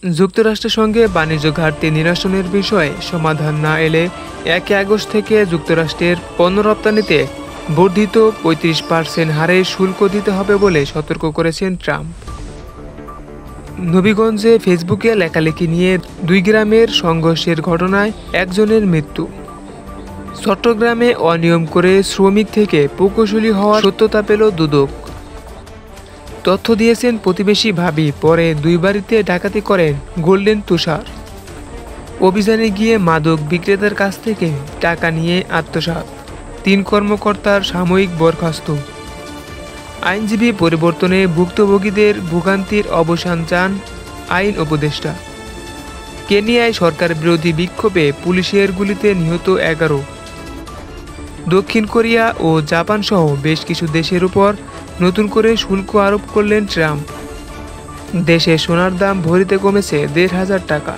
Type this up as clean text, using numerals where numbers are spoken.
যুক্তরাষ্ট্রের সঙ্গে বাণিজ্য ঘাটতি নিরসনের বিষয়ে সমাধান না এলে 1 আগস্ট থেকে যুক্তরাষ্ট্রের পণ্য রপ্তানিতে বর্ধিত 35% হারে শুল্ক দিতে হবে বলে সতর্ক করেছেন ট্রাম্প। নবীগঞ্জে ফেসবুকে লেখালেখি নিয়ে 2 গ্রামের সংঘর্ষের ঘটনায় একজনের মৃত্যু। চট্টগ্রামে অনিয়ম করে শ্রমিক থেকে প্রকৌশলী হওয়ার সত্যতা পেল দুদক। তথ্য দিয়েছেন প্রতিবেশী ভাবি, পরে 2 বাড়িতে ডাকাতি করেন গোল্ডেন তুষার। অভিযানে গিয়ে মাদক বিক্রেতার কাছ থেকে টাকা নিয়ে আত্মসাৎ। 3 কর্মকর্তার সাময়িক বরখাস্ত। আইনজীবী পরিবর্তনে ভুক্তভোগীদের ভোগান্তির অবসান চান আইন উপদেষ্টা। কেনিয়ায় সরকার বিরোধী বিক্ষোভে পুলিশের গুলিতে নিহত 11। দক্ষিণ কোরিয়া ও জাপান সহ বেশ কিছু দেশের উপর নতুন করে শুল্ক আরোপ করলেন ট্রাম্প। দেশে সোনার দাম ভরিতে কমেছে 1,500 টাকা।